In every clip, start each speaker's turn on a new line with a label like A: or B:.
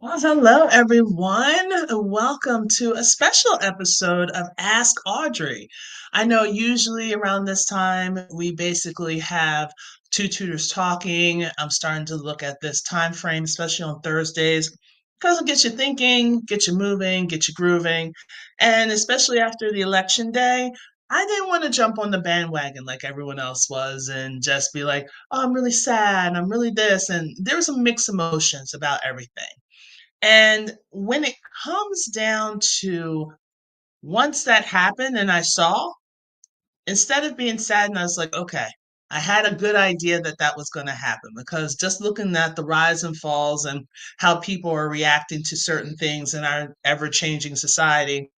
A: Well, hello, everyone. Welcome to a special episode of Ask Audrey. I know usually around this time, we basically have two tutors talking. I'm starting to look at this time frame, especially on Thursdays, because it gets you thinking, get you moving, get you grooving. And especially after the election day, I didn't want to jump on the bandwagon like everyone else was and just be like, oh, I'm really sad, I'm really this. And there were some mixed emotions about everything. And when it comes down to once that happened and I saw, instead of being sad, and I was like, okay, I had a good idea that that was going to happen because just looking at the rise and falls and how people are reacting to certain things in our ever changing society,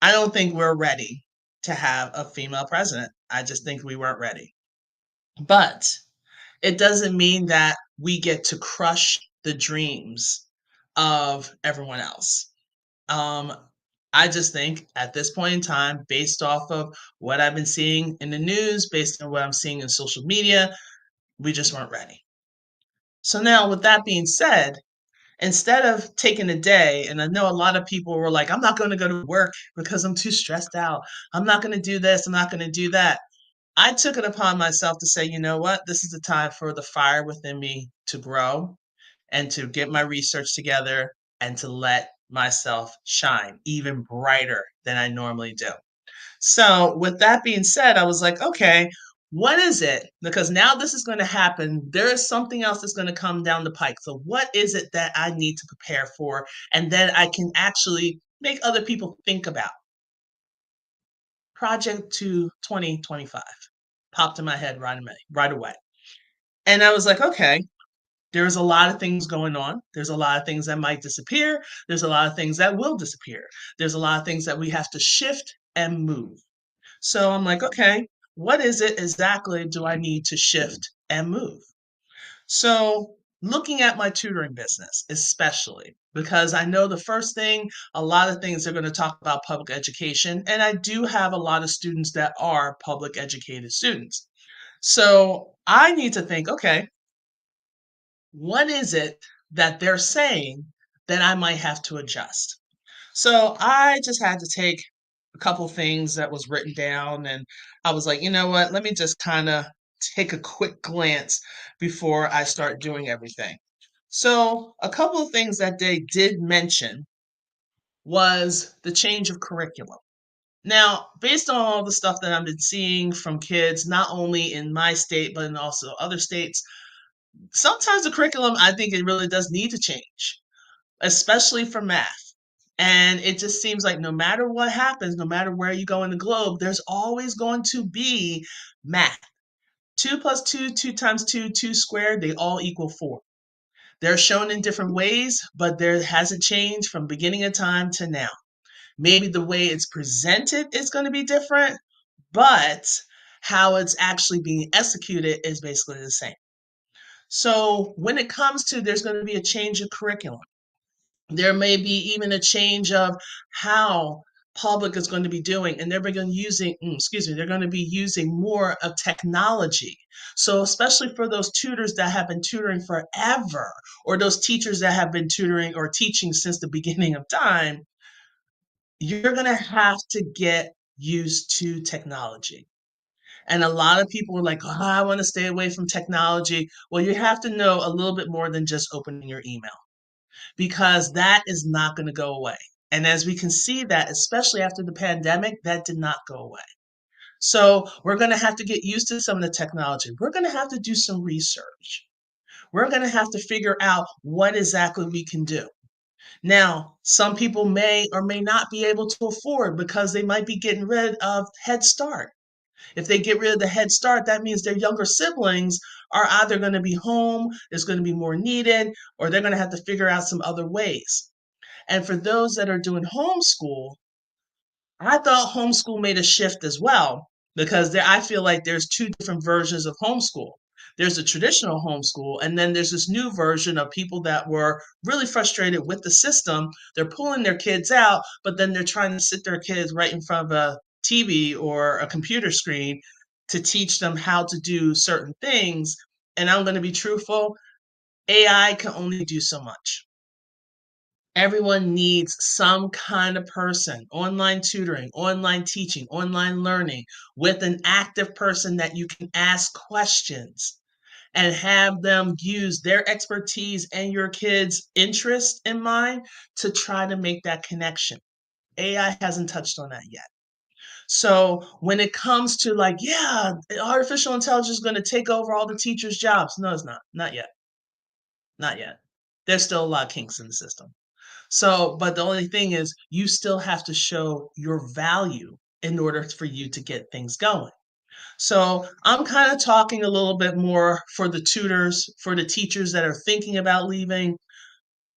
A: I don't think we're ready to have a female president. I just think we weren't ready. But it doesn't mean that we get to crush the dreams of everyone else. Um, I just think at this point in time, based off of what I've been seeing in the news, based on what I'm seeing in social media, we just weren't ready. So now, with that being said, instead of taking a day, and I know a lot of people were like, I'm not going to go to work because I'm too stressed out. I'm not going to do this. I'm not going to do that. I took it upon myself to say, you know what? This is the time for the fire within me to grow and to get my research together and to let myself shine even brighter than I normally do. So, with that being said, I was like, okay, what is it? Because now this is going to happen. There is something else that's going to come down the pike. So, what is it that I need to prepare for? And then I can actually make other people think about. Project to 2025 popped in my head right away. And I was like, okay, there's a lot of things going on. There's a lot of things that might disappear. There's a lot of things that will disappear. There's a lot of things that we have to shift and move. So I'm like, okay, what is it exactly do I need to shift and move? So looking at my tutoring business, especially because I know the first thing, a lot of things are going to talk about public education. And I do have a lot of students that are public educated students. So I need to think, okay, what is it that they're saying that I might have to adjust? So I just had to take a couple things that was written down and I was like, you know what, let me just kind of take a quick glance before I start doing everything. So a couple of things that they did mention was the change of curriculum. Now, based on all the stuff that I've been seeing from kids, not only in my state, but in also other states, sometimes the curriculum, I think it really does need to change, especially for math. And it just seems like no matter what happens, no matter where you go in the globe, there's always going to be math. Two plus two, two times two, two squared, they all equal four. They're shown in different ways, but there hasn't changed from beginning of time to now. Maybe the way it's presented is going to be different, but how it's actually being executed is basically the same. So when it comes to there's going to be a change of curriculum, there may be even a change of how public is going to be doing, and they're going to using excuse me, they're going to be using more of technology. So especially for those tutors that have been tutoring forever, or those teachers that have been tutoring or teaching since the beginning of time, you're going to have to get used to technology. And a lot of people are like, oh, I want to stay away from technology. Well, you have to know a little bit more than just opening your email because that is not going to go away. And as we can see that, especially after the pandemic, that did not go away. So we're going to have to get used to some of the technology. We're going to have to do some research. We're going to have to figure out what exactly we can do. Now, some people may or may not be able to afford because they might be getting rid of Head Start. If they get rid of the Head Start, that means their younger siblings are either going to be home, it's going to be more needed, or they're going to have to figure out some other ways. And for those that are doing homeschool, I thought homeschool made a shift as well because I feel like there's two different versions of homeschool. There's a traditional homeschool, and then there's this new version of people that were really frustrated with the system. They're pulling their kids out, but then they're trying to sit their kids right in front of a TV or a computer screen to teach them how to do certain things. And I'm going to be truthful, AI can only do so much. Everyone needs some kind of person, online tutoring, online teaching, online learning, with an active person that you can ask questions and have them use their expertise and your kids' interest in mind to try to make that connection. AI hasn't touched on that yet. So when it comes to like, yeah, artificial intelligence is going to take over all the teachers' jobs. No, it's not. Not yet. Not yet. There's still a lot of kinks in the system. So, but the only thing is, you still have to show your value in order for you to get things going. So, I'm kind of talking a little bit more for the tutors, for the teachers that are thinking about leaving,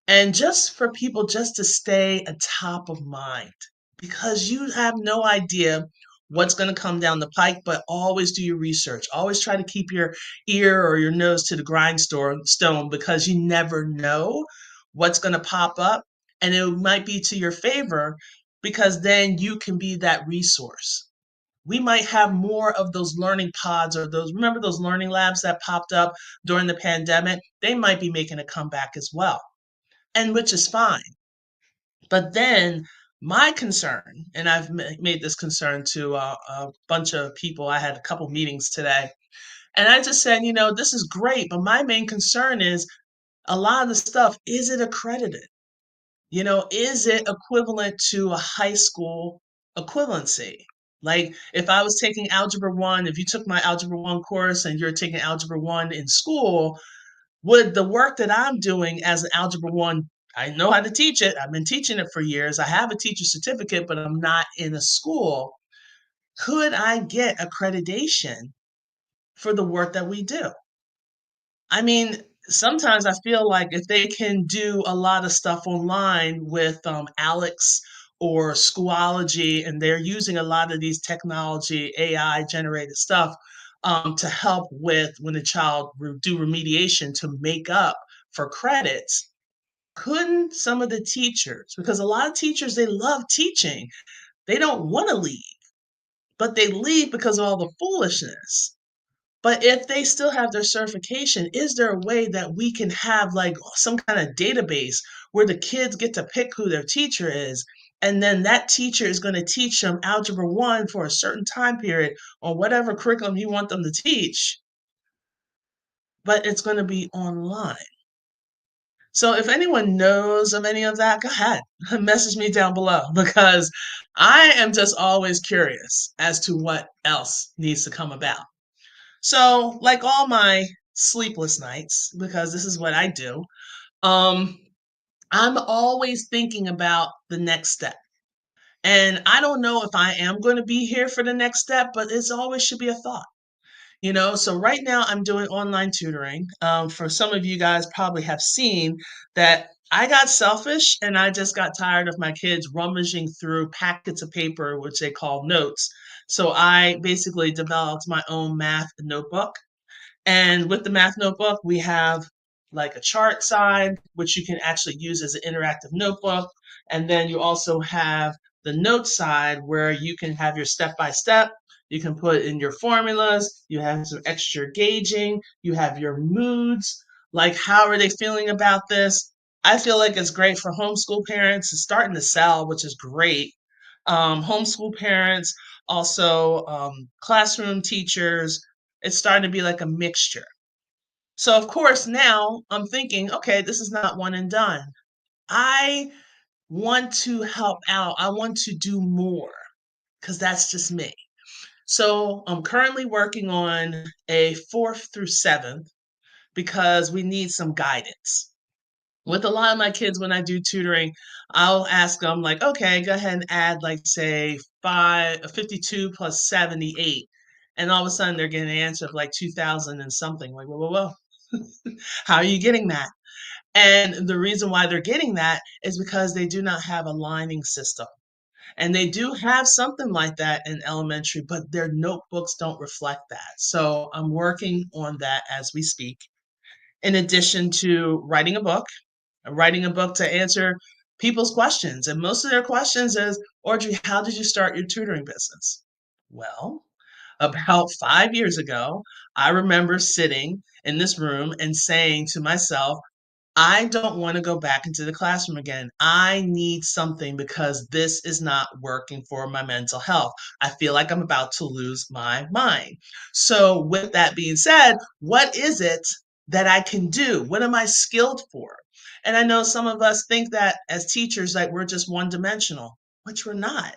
A: and just for people just to stay atop of mind because you have no idea what's going to come down the pike, but always do your research. Always try to keep your ear or your nose to the grindstone because you never know what's going to pop up. And it might be to your favor because then you can be that resource. We might have more of those learning pods or those, remember those learning labs that popped up during the pandemic? They might be making a comeback as well, and which is fine. But then my concern, and I've made this concern to a bunch of people. I had a couple meetings today, and I just said, this is great, but my main concern is a lot of the stuff, is it accredited? Is it equivalent to a high school equivalency? Like if I was taking Algebra 1, if you took my Algebra 1 course and you're taking Algebra 1 in school, would the work that I'm doing as an Algebra 1, I know how to teach it. I've been teaching it for years. I have a teacher certificate, but I'm not in a school. Could I get accreditation for the work that we do? I mean, sometimes I feel like if they can do a lot of stuff online with Alex or Schoology, and they're using a lot of these technology, AI generated stuff to help with when a child do remediation to make up for credits. Couldn't some of the teachers, because a lot of teachers, they love teaching, they don't want to leave, but they leave because of all the foolishness. But if they still have their certification, is there a way that we can have like some kind of database where the kids get to pick who their teacher is? And then that teacher is going to teach them Algebra 1 for a certain time period or whatever curriculum you want them to teach, but it's going to be online. So if anyone knows of any of that, go ahead, message me down below because I am just always curious as to what else needs to come about. So, like all my sleepless nights, because this is what I do, um, I'm always thinking about the next step. And I don't know if I am going to be here for the next step, but it's always should be a thought. So right now I'm doing online tutoring. For some of you guys probably have seen that I got selfish and I just got tired of my kids rummaging through packets of paper, which they call notes. So I basically developed my own math notebook, and with the math notebook, we have like a chart side, which you can actually use as an interactive notebook. And then you also have the note side where you can have your step by step. You can put in your formulas. You have some extra gauging. You have your moods. Like, how are they feeling about this? I feel like it's great for homeschool parents. It's starting to sell, which is great. Homeschool parents, also classroom teachers, it's starting to be like a mixture. So, of course, now I'm thinking, okay, this is not one and done. I want to help out. I want to do more because that's just me. So, I'm currently working on a fourth through seventh because we need some guidance. With a lot of my kids, when I do tutoring, I'll ask them, like, okay, go ahead and add, like, say, 52 plus 78. And all of a sudden, they're getting an answer of like 2000 and something. Like, whoa, whoa, whoa. How are you getting that? And the reason why they're getting that is because they do not have a lining system. And they do have something like that in elementary, but their notebooks don't reflect that. So I'm working on that as we speak. In addition to writing a book to answer people's questions. And most of their questions is, Audrey, how did you start your tutoring business? Well, about 5 years ago, I remember sitting in this room and saying to myself, I don't want to go back into the classroom again. I need something because this is not working for my mental health. I feel like I'm about to lose my mind. So, with that being said, what is it that I can do? What am I skilled for? And I know some of us think that as teachers, like we're just one dimensional, which we're not.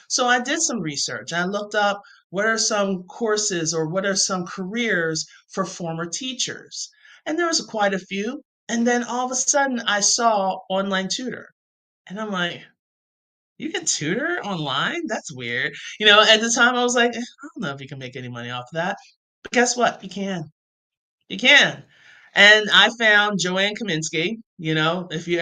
A: So I did some research. I looked up what are some courses or what are some careers for former teachers. And there was quite a few. And then all of a sudden I saw online tutor. And I'm like, you can tutor online? That's weird. At the time I was like, I don't know if you can make any money off of that. But guess what? You can. You can. And I found Joanne Kaminsky. If you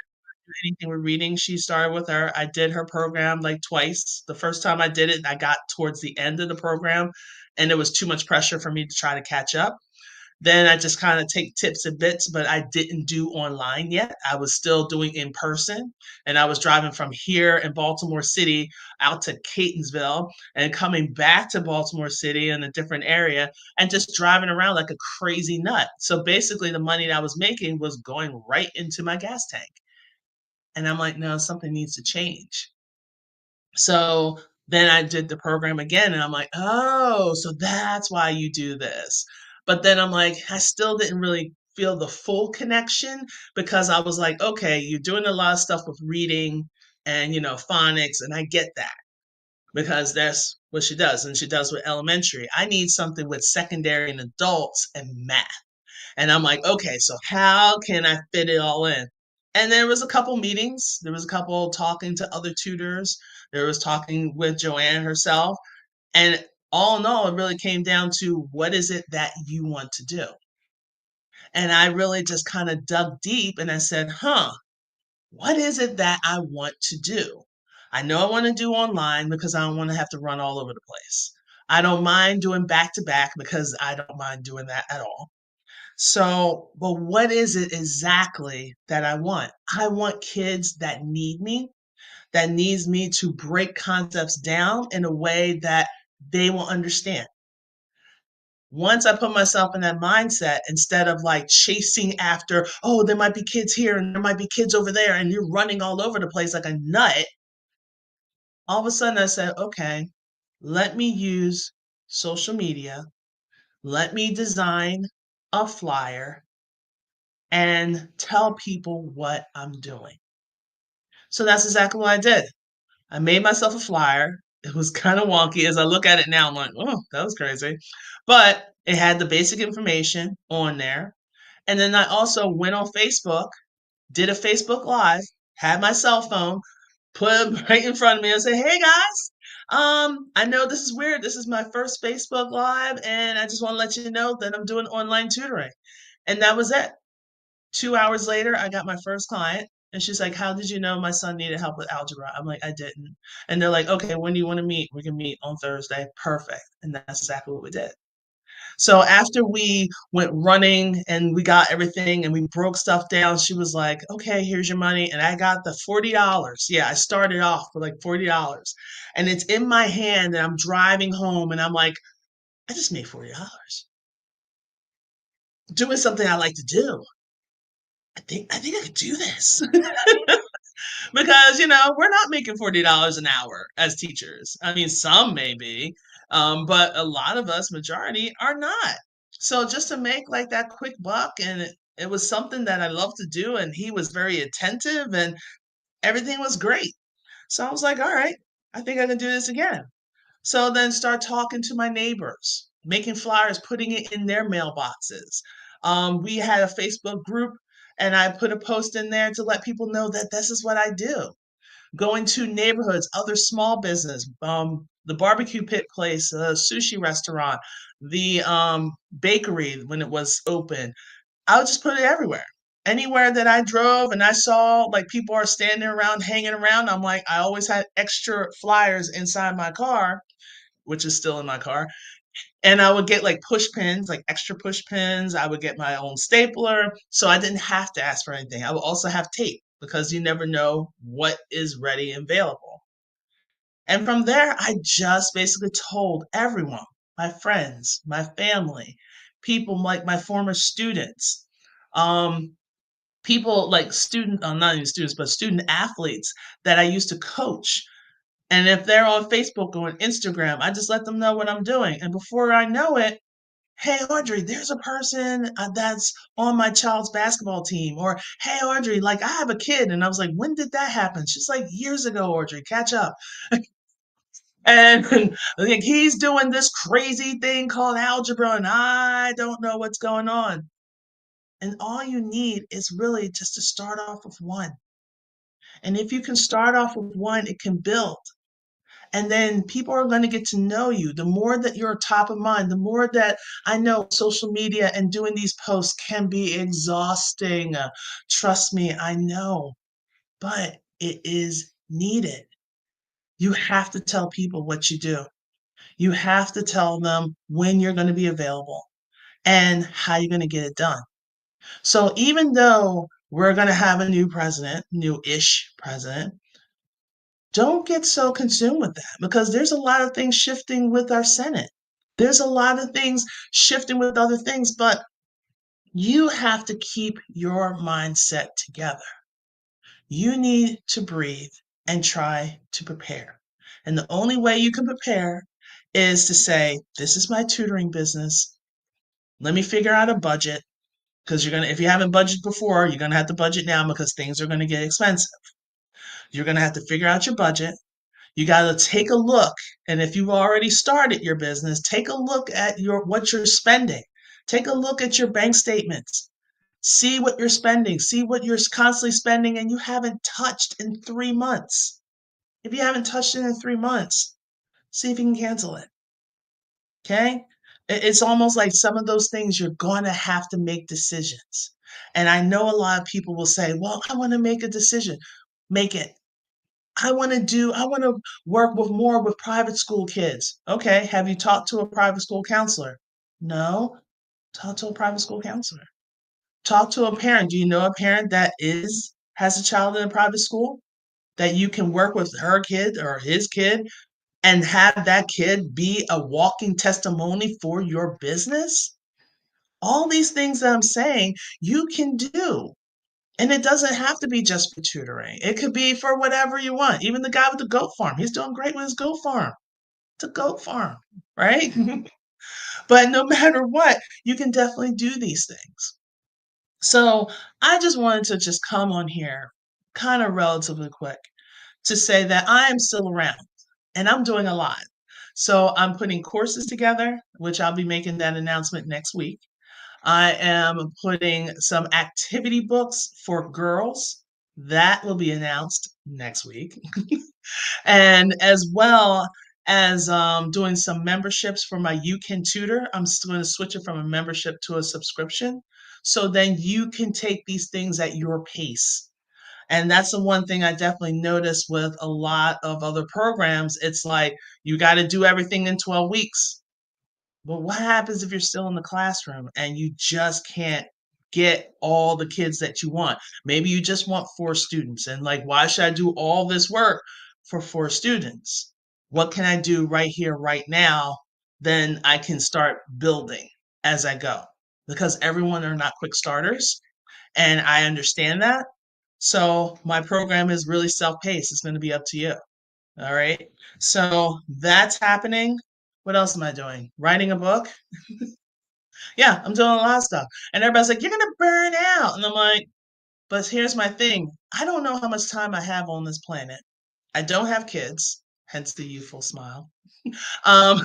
A: anything with reading, she started with her. I did her program like twice. The first time I did it, I got towards the end of the program and it was too much pressure for me to try to catch up. Then I just kind of take tips and bits, but I didn't do online yet. I was still doing in person. And I was driving from here in Baltimore City out to Catonsville and coming back to Baltimore City in a different area and just driving around like a crazy nut. So basically, the money that I was making was going right into my gas tank. And I'm like, no, something needs to change. So then I did the program again and I'm like, oh, so that's why you do this. But then I'm like, I still didn't really feel the full connection because I was like, okay, you're doing a lot of stuff with reading and, phonics, and I get that because that's what she does. And she does with elementary. I need something with secondary and adults and math. And I'm like, okay, so how can I fit it all in? And there was a couple meetings. There was a couple talking to other tutors. There was talking with Joanne herself. And all in all, it really came down to what is it that you want to do? And I really just kind of dug deep and I said, what is it that I want to do? I know I want to do online because I don't want to have to run all over the place. I don't mind doing back to back because I don't mind doing that at all. So, but what is it exactly that I want? I want kids that need me, that needs me to break concepts down in a way that they will understand. Once I put myself in that mindset, instead of like chasing after, oh, there might be kids here and there might be kids over there, and you're running all over the place like a nut, all of a sudden I said, okay, let me use social media. Let me design a flyer and tell people what I'm doing. So that's exactly what I did. I made myself a flyer. It was kind of wonky. As I look at it now, I'm like, oh, that was crazy. But it had the basic information on there. And then I also went on Facebook, did a Facebook Live, had my cell phone, put it right in front of me and say, hey guys, I know this is weird. This is my first Facebook Live, and I just want to let you know that I'm doing online tutoring. And that was it. 2 hours later, I got my first client. And she's like, how did you know my son needed help with algebra? I'm like, I didn't. And they're like, okay, when do you want to meet? We can meet on Thursday. Perfect. And that's exactly what we did. So after we went running and we got everything and we broke stuff down, she was like, okay, here's your money. And I got the $40. Yeah, I started off with like $40. And it's in my hand and I'm driving home and I'm like, I just made $40 doing something I like to do. I think I could do this. Because we're not making $40 an hour as teachers. I mean, some may be, but a lot of us, majority, are not. So just to make like that quick buck, and it was something that I love to do, and he was very attentive, and everything was great. So I was like, all right, I think I can do this again. So then start talking to my neighbors, making flyers, putting it in their mailboxes. We had a Facebook group, and I put a post in there to let people know that this is what I do. Going to neighborhoods, other small business, the barbecue pit place, the sushi restaurant, the bakery when it was open. I would just put it everywhere. Anywhere that I drove and I saw like people are standing around, hanging around, I'm like, I always had extra flyers inside my car, which is still in my car. And I would get like push pins, like extra push pins. I would get my own stapler. So I didn't have to ask for anything. I would also have tape because you never know what is ready and available. And from there, I just basically told everyone, my friends, my family, people like my former students. Um, People like not even students, but student athletes that I used to coach. And if they're on Facebook or on Instagram, I just let them know what I'm doing. And before I know it, hey, Audrey, there's a person that's on my child's basketball team. Or, hey, Audrey, like I have a kid. And I was like, when did that happen? She's like, years ago, Audrey, catch up. And like he's doing this crazy thing called algebra, and I don't know what's going on. And all you need is really just to start off with one. And if you can start off with one, it can build. And then people are going to get to know you. The more that you're top of mind, the more that I know social media and doing these posts can be exhausting. Trust me, I know, but it is needed. You have to tell people what you do. You have to tell them when you're going to be available and how you're going to get it done. So even though we're going to have a new president, new-ish president, don't get so consumed with that because there's a lot of things shifting with our Senate. There's a lot of things shifting with other things, but you have to keep your mindset together. You need to breathe and try to prepare. And the only way you can prepare is to say, this is my tutoring business. Let me figure out a budget because if you haven't budgeted before, you're going to have to budget now because things are going to get expensive. You're going to have to figure out your budget. You got to take a look. And if you've already started your business, take a look at what you're spending. Take a look at your bank statements. See what you're spending. See what you're constantly spending and you haven't touched in 3 months. If you haven't touched it in 3 months, see if you can cancel it. Okay? It's almost like some of those things you're going to have to make decisions. And I know a lot of people will say, well, I want to make a decision. Make it. I want to work with more with private school kids. Okay. Have you talked to a private school counselor? No. Talk to a private school counselor. Talk to a parent. Do you know a parent that has a child in a private school that you can work with her kid or his kid and have that kid be a walking testimony for your business? All these things that I'm saying you can do. And it doesn't have to be just for tutoring. It could be for whatever you want. Even the guy with the goat farm, he's doing great with his goat farm. It's a goat farm, right? But no matter what, you can definitely do these things. So I just wanted to just come on here kind of relatively quick to say that I am still around and I'm doing a lot. So I'm putting courses together, which I'll be making that announcement next week. I am putting some activity books for girls. That will be announced next week. And as well as doing some memberships for my You Can Tutor. I'm still going to switch it from a membership to a subscription. So then you can take these things at your pace. And that's the one thing I definitely noticed with a lot of other programs. It's like you got to do everything in 12 weeks. But what happens if you're still in the classroom and you just can't get all the kids that you want? Maybe you just want 4 students and like, why should I do all this work for 4 students? What can I do right here, right now? Then I can start building as I go because everyone are not quick starters. And I understand that. So my program is really self-paced. It's going to be up to you. All right. So that's happening. What else am I doing? Writing a book. Yeah, I'm doing a lot of stuff. And everybody's like, you're going to burn out. And I'm like, but here's my thing. I don't know how much time I have on this planet. I don't have kids, hence the youthful smile. Um,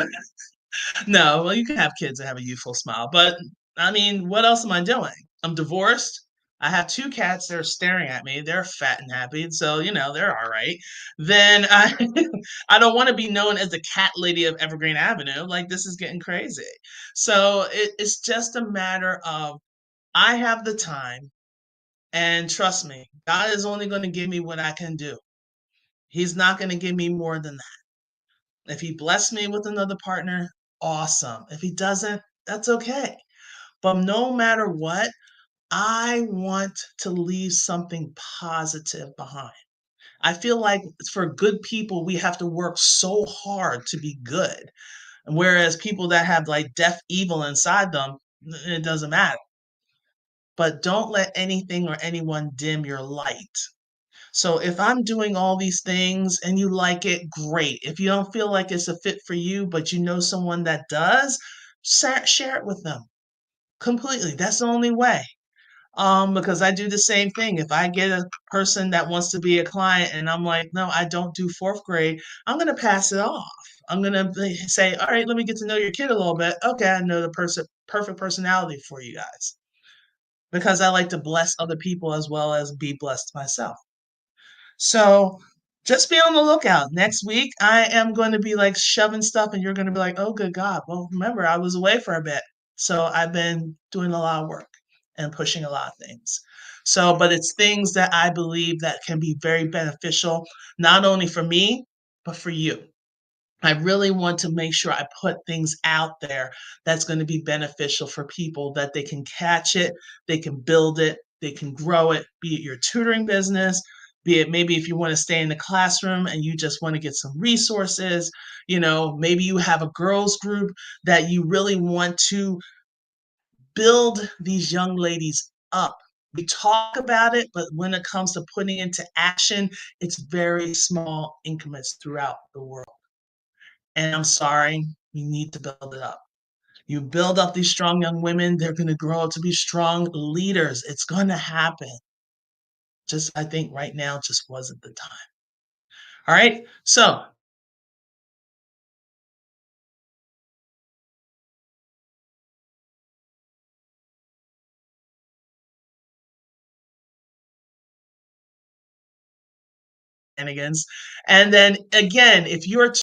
A: no, well, you can have kids that have a youthful smile, but I mean, what else am I doing? I'm divorced. I have 2 cats that are staring at me. They're fat and happy, so they're all right. Then I, I don't want to be known as the cat lady of Evergreen Avenue. Like this is getting crazy. So it's just a matter of I have the time, and trust me, God is only going to give me what I can do. He's not going to give me more than that. If He blessed me with another partner, awesome. If He doesn't, that's okay. But no matter what, I want to leave something positive behind. I feel like for good people, we have to work so hard to be good. Whereas people that have like deaf evil inside them, it doesn't matter. but don't let anything or anyone dim your light. So if I'm doing all these things and you like it, great. If you don't feel like it's a fit for you, but you know someone that does, share it with them completely. That's the only way. Because I do the same thing. If I get a person that wants to be a client and I'm like, no, I don't do fourth grade, I'm going to pass it off. I'm going to say, all right, let me get to know your kid a little bit. Okay, I know the perfect personality for you guys because I like to bless other people as well as be blessed myself. So just be on the lookout. Next week, I am going to be like shoving stuff, and you're going to be like, oh, good God. Well, remember, I was away for a bit. So I've been doing a lot of work and pushing a lot of things. So, but it's things that I believe that can be very beneficial, not only for me, but for you. I really want to make sure I put things out there that's going to be beneficial for people that they can catch it, they can build it, they can grow it, be it your tutoring business, be it maybe if you want to stay in the classroom and you just want to get some resources, maybe you have a girls group that you really want to build these young ladies up. We talk about it, but when it comes to putting into action, it's very small increments throughout the world. And I'm sorry, we need to build it up. You build up these strong young women, they're going to grow up to be strong leaders. It's going to happen. Just, I think right now just wasn't the time. All right. So, and then again, if you're